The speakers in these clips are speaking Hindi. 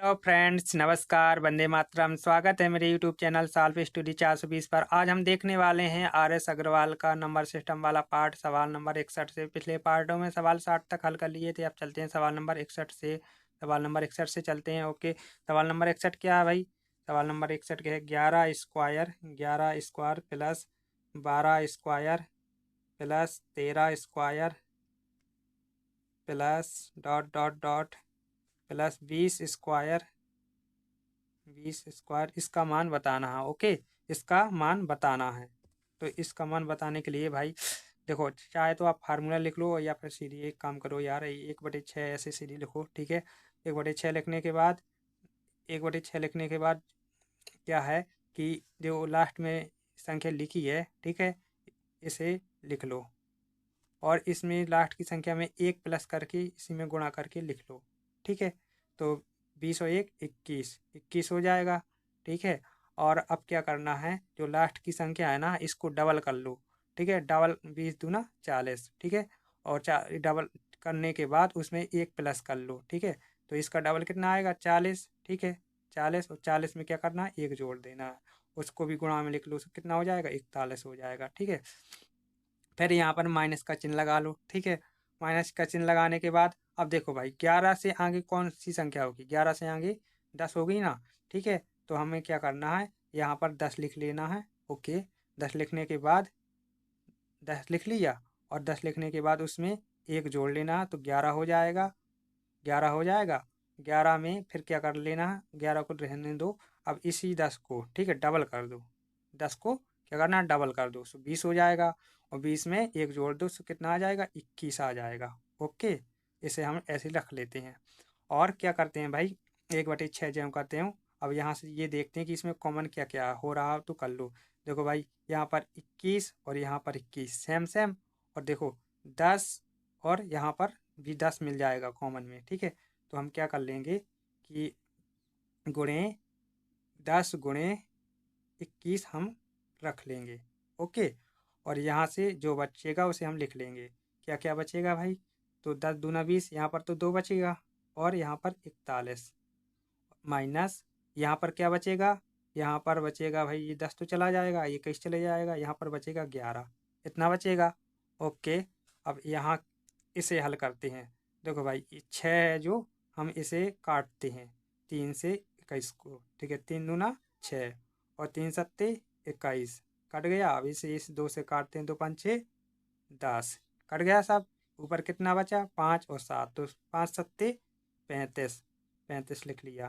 हेलो फ्रेंड्स, नमस्कार, वंदे मातरम। स्वागत है मेरे यूट्यूब चैनल सॉल्व स्टडी 420 पर। आज हम देखने वाले हैं आर.एस. अग्रवाल का नंबर सिस्टम वाला पार्ट, सवाल नंबर 61 से। पिछले पार्टों में सवाल 60 तक हल कर लिए थे। अब चलते हैं सवाल नंबर 61 से। सवाल नंबर 61 से चलते हैं। ओके, सवाल नंबर 61 क्या है भाई? सवाल नंबर 61 क्या है? 11 square plus 12 square plus 13 square plus dot dot dot plus 20 square इसका मान बताना है। ओके, इसका मान बताना है। तो इसका मान बताने के लिए भाई देखो, चाहे तो आप फार्मूला लिख लो या फिर सीधी एक काम करो यार, 1/6 ऐसे सीधी लिखो। ठीक है, 1/6 लिखने के बाद 1/6 लिखने के बाद क्या है कि जो लास्ट में संख्या लिखी है, ठीक है, इसे लिख लो और इसमें लास्ट की संख्या में एक प्लस करके इसी में गुणा करके लिख लो। ठीक है, तो 20 और 1 21 21 हो जाएगा। ठीक है, और अब क्या करना है, जो लास्ट की संख्या है ना, इसको डबल कर लो। ठीक है, डबल 20 दूना 40। ठीक है, और डबल करने के बाद उसमें एक प्लस कर लो। ठीक है, तो इसका डबल कितना आएगा? 40। ठीक है, 40 और 40 में क्या करना है? एक जोड़ देना है। उसको भी गुणा में लिख लो, तो कितना हो जाएगा? 41 हो जाएगा। ठीक है, फिर यहाँ पर माइनस का चिन्ह लगा लो। ठीक है, माइनस का चिन्ह लगाने के बाद अब देखो भाई, 11 से आगे कौन सी संख्या होगी? 11 से आगे 10 होगी ना। ठीक है, तो हमें क्या करना है, यहाँ पर 10 लिख लेना है। ओके, 10 लिखने के बाद 10 लिख लिया और 10 लिखने के बाद उसमें एक जोड़ लेना है, तो 11 हो जाएगा। 11 हो जाएगा। 11 में फिर क्या कर लेना है, 11 को रहने दो। अब इसी 10 को, ठीक है, डबल कर दो। 10 को क्या करना है? डबल कर दो, सो 20 हो जाएगा। और 20 में एक जोड़ दो, सो कितना आ जाएगा? 21 आ जाएगा। ओके, इसे हम ऐसे रख लेते हैं। और क्या करते हैं भाई, 1/6 जो हम करते हैं। अब यहाँ से ये देखते हैं कि इसमें कॉमन क्या क्या हो रहा है, तो कर लो। देखो भाई, यहाँ पर 21 और यहाँ पर 21 सेम सेम। और देखो 10 और यहाँ पर भी 10 मिल जाएगा कॉमन में। ठीक है, तो हम क्या कर लेंगे कि गुणे 10 गुणे 21 हम रख लेंगे। ओके, और यहाँ से जो बचेगा उसे हम लिख लेंगे। क्या क्या बचेगा भाई? तो 10 दूना 20, यहाँ पर तो 2 बचेगा और यहाँ पर 41 माइनस यहाँ पर क्या बचेगा? यहाँ पर बचेगा भाई, ये 10 तो चला जाएगा, ये 21 चले जाएगा, यहाँ पर बचेगा 11, इतना बचेगा। ओके, अब यहाँ इसे हल करते हैं। देखो भाई, 6 है जो, हम इसे काटते हैं 3 से 21 को। ठीक है, 3 दूना 6 और 3 सत्ते 21, कट गया। अब इसे इस 2 से काटते हैं, 2 5 6 10, कट गया सब। ऊपर कितना बचा? 5 और 7, तो 5 सत्ते 35, 35 लिख लिया।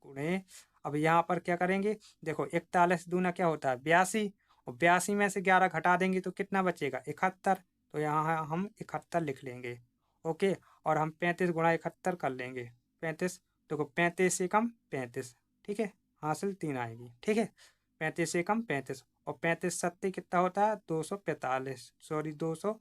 गुणे, अब यहाँ पर क्या करेंगे? देखो 41 दूना क्या होता है? 82, और 82 में से 11 घटा देंगे तो कितना बचेगा? 71, तो यहाँ हम 71 लिख लेंगे। ओके, और हम 35 गुणा 71 कर लेंगे। 35, देखो 35 से कम 35। ठीक है, हासिल 3 आएगी। ठीक है, 35 से कम 35, और 35 सत्ते कितना होता है? 245, सॉरी 200,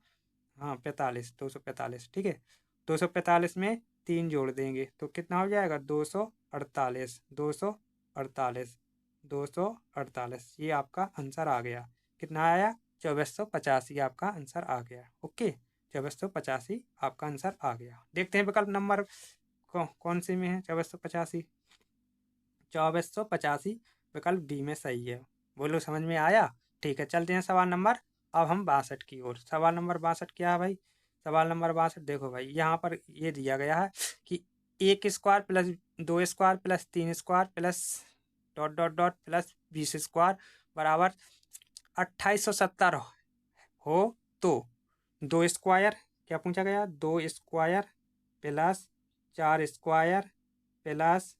हाँ 45, 245। ठीक है, 245 में 3 जोड़ देंगे तो कितना हो जाएगा? 248, 248, 248। ये आपका आंसर आ गया। कितना आया? 2485 आपका आंसर आ गया। ओके, 2485 आपका आंसर आ गया। देखते हैं विकल्प नंबर कौन से में है 2485। 2485 विकल्प डी में सही है। बोलो, समझ में आया? ठीक है, चलते हैं सवाल नंबर, अब हम 62 की ओर। सवाल नंबर 62 क्या है भाई? सवाल नंबर 62, देखो भाई, यहाँ पर ये दिया गया है कि 1 square plus 2 square plus 3 square plus dot dot dot plus 20 square बराबर 2870 हो तो 2 स्क्वायर, क्या पूछा गया? 2 square plus 4 square plus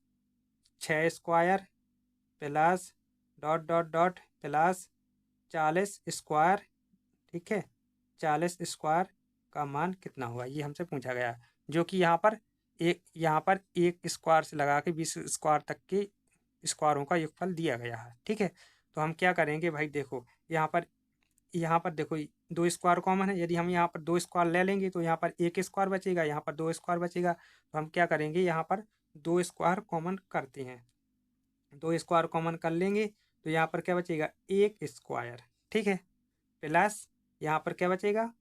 6 square plus dot dot dot plus 40 square. ठीक है, 40 स्क्वायर का मान कितना हुआ, ये हमसे पूछा गया है। जो कि यहाँ पर एक स्क्वायर से लगा के 20 स्क्वायर तक के स्क्वायरों का योगफल दिया गया है। ठीक है, तो हम क्या करेंगे भाई, देखो यहाँ पर देखो 2 स्क्वायर कॉमन है। यदि हम यहाँ पर 2 स्क्वायर ले लेंगे तो यहाँ पर 1 स्क्वायर बचेगा, यहाँ पर 2 स्क्वायर बचेगा। तो हम क्या करेंगे, यहाँ पर 2 स्क्वायर कॉमन करते हैं। 2 स्क्वायर कॉमन कर लेंगे तो यहाँ पर क्या बचेगा? 1 स्क्वायर। ठीक है, प्लस यहाँ पर क्या बचेगा?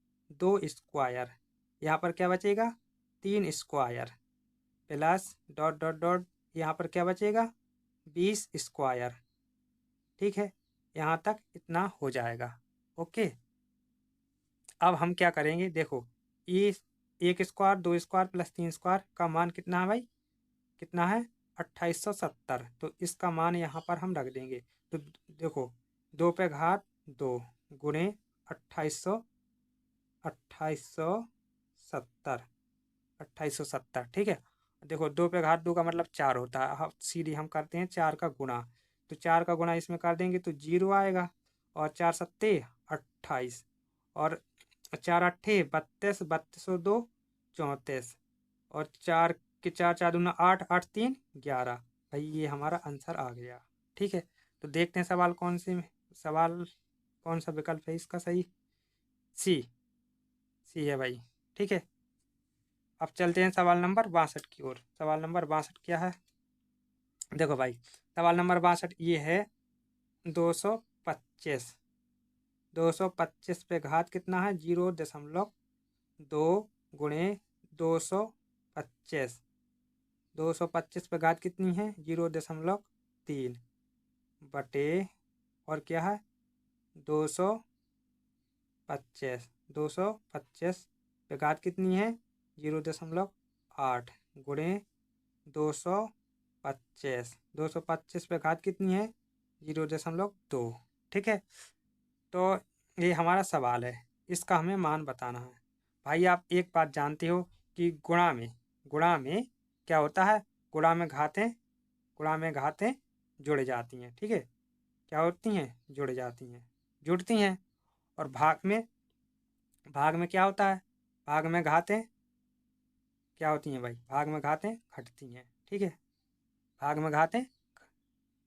2 स्क्वायर। यहाँ पर क्या बचेगा? 3 square plus dot dot dot यहाँ पर क्या बचेगा 20 स्क्वायर। ठीक है, यहाँ तक इतना हो जाएगा। ओके, अब हम क्या करेंगे, देखो ये 1 स्क्वायर 2 स्क्वायर प्लस 3 स्क्वायर का मान कितना है भाई, कितना है 2870। तो इसका मान यहाँ पर हम रख देंगे। तो देखो 2 पे घात 2 गुणे 2870 2870। ठीक है, देखो 2 पे घात 2 का मतलब 4 होता है। सीधी हम करते हैं 4 का गुणा, तो 4 का गुणा इसमें कर देंगे तो 0 आएगा, और 4 सत्ते 28, और 4 अट्ठे 32, 32 और 2 34, और 4 के 4 4 दूना 8, 8 3 11। भाई ये हमारा आंसर आ गया। ठीक है, तो देखते हैं सवाल कौन सा विकल्प है इसका सही। सी सी है भाई। ठीक है, अब चलते हैं सवाल नंबर 62 की ओर। सवाल नंबर 62 क्या है, देखो भाई सवाल नंबर 62 ये है 225। 225 पे घात कितना है 0.2 गुणे 225। 225 पे घात कितनी है 0.3 बटे, और क्या है 225। 225 पे घात कितनी है 0.8 गुणे 225। 225 पे घात कितनी है 0.2। ठीक है, तो ये हमारा सवाल है, इसका हमें मान बताना है। भाई आप एक बात जानते हो कि गुणा में क्या होता है, गुणा में घातें जुड़ जाती हैं। ठीक है, क्या होती हैं, जुड़ जाती हैं, जुड़ती हैं। और भाग में क्या होता है, भाग में घातें क्या होती हैं भाई, भाग में घातें घटती हैं। ठीक है, भाग में घातें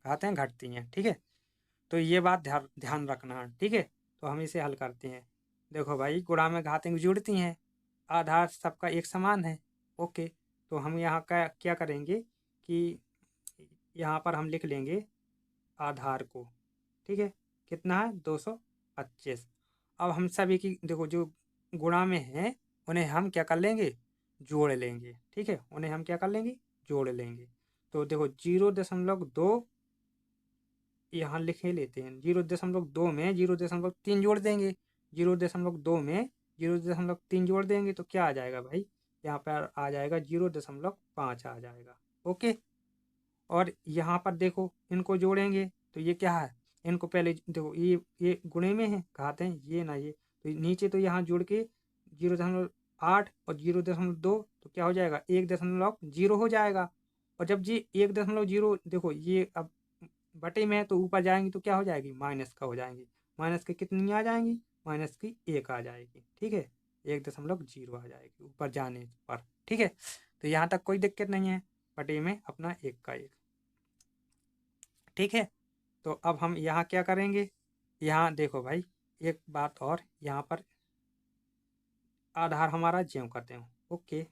घातें घटती हैं। ठीक है, तो ये बात ध्यान रखना है। ठीक है, तो हम इसे हल करते हैं। देखो भाई गुणा में घातें जुड़ती हैं, आधार सबका एक समान है। ओके, तो हम यहाँ का क्या करेंगे कि यहाँ पर हम लिख लेंगे आधार को। ठीक है, कितना है 225। अब हम सभी की देखो जो गुणा में है उन्हें हम क्या कर लेंगे, जोड़ लेंगे। ठीक है, उन्हें हम क्या कर लेंगे, जोड़ लेंगे। तो देखो 0.2 यहाँ लिखे लेते हैं, 0.2 में 0.3 जोड़ देंगे, 0.2 में 0.3 जोड़ देंगे तो क्या आ जाएगा भाई, यहाँ पर आ जाएगा 0.5 आ जाएगा। ओके, और यहाँ पर देखो इनको जोड़ेंगे तो ये क्या है, इनको पहले देखो ये गुणे में है घात है ये ना ये, तो नीचे तो यहाँ जोड़ के 0.8 और 0.2 तो क्या हो जाएगा 1.0 हो जाएगा। और जब जी 1.0 देखो ये अब बटे में है तो ऊपर जाएंगी तो क्या हो जाएगी, माइनस का हो जाएंगी। माइनस के कितनी आ जाएंगी, माइनस की 1 आ जाएगी। ठीक है, 1.0 आ जाएगी ऊपर जाने पर। ठीक है, तो यहाँ तक कोई दिक्कत नहीं है, बटे में अपना 1 का 1। ठीक है, तो अब हम यहाँ क्या करेंगे, यहाँ देखो भाई एक बात और, यहाँ पर आधार हमारा ज्यों करते हो। ओके,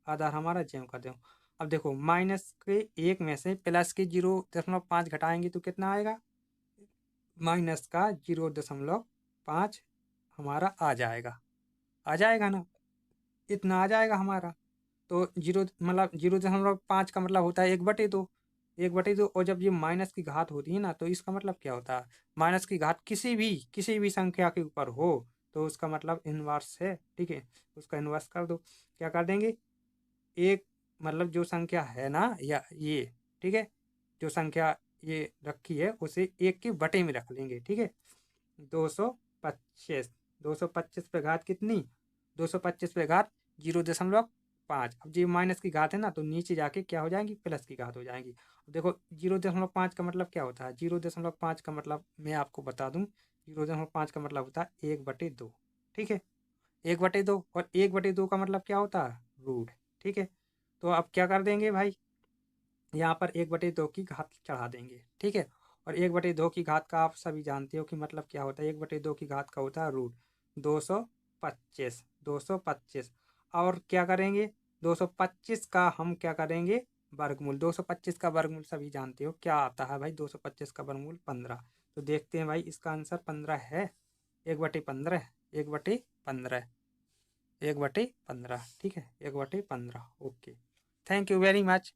आधार हमारा ज्यों करते हो। अब देखो माइनस के 1 में से प्लस के 0.5 घटाएंगे तो कितना आएगा, माइनस का 0.5 हमारा आ जाएगा ना, इतना आ जाएगा हमारा। तो 0.5 का मतलब होता है 1/2। 1/2, और जब ये माइनस की घात होती है ना तो इसका मतलब क्या होता है, माइनस की घात किसी भी संख्या के ऊपर हो तो उसका मतलब इनवर्स है। ठीक है, उसका इनवर्स कर दो। क्या कर देंगे, एक मतलब जो संख्या है ना या ये, ठीक है, जो संख्या ये रखी है उसे 1 के बटे में रख लेंगे। ठीक है, 225। 225 पे घात कितनी, 225 पे घात 0.5। अब ये माइनस की घात है ना तो नीचे जाके क्या हो जाएंगी, प्लस की घात हो जाएंगी। अब देखो 0.5 का मतलब क्या होता है, 0.5 का मतलब मैं आपको बता दूं, 0.5 का मतलब होता है 1/2। ठीक है, 1/2, और 1/2 का मतलब क्या होता है, रूट। ठीक है, तो अब क्या कर देंगे भाई, यहाँ पर 1/2 की घात चढ़ा देंगे। ठीक है, और 1/2 की घात का आप सभी जानते हो कि मतलब क्या होता है, 1/2 की घात का होता है रूट 225। 225, और क्या करेंगे 225 का हम क्या करेंगे, वर्गमूल। 225 का वर्गमूल सभी जानते हो क्या आता है भाई, 225 का वर्गमूल 15। तो देखते हैं भाई इसका आंसर 15 है, 1/15, 1/15, 1/15। ठीक है, 1/15। Okay, thank you very much.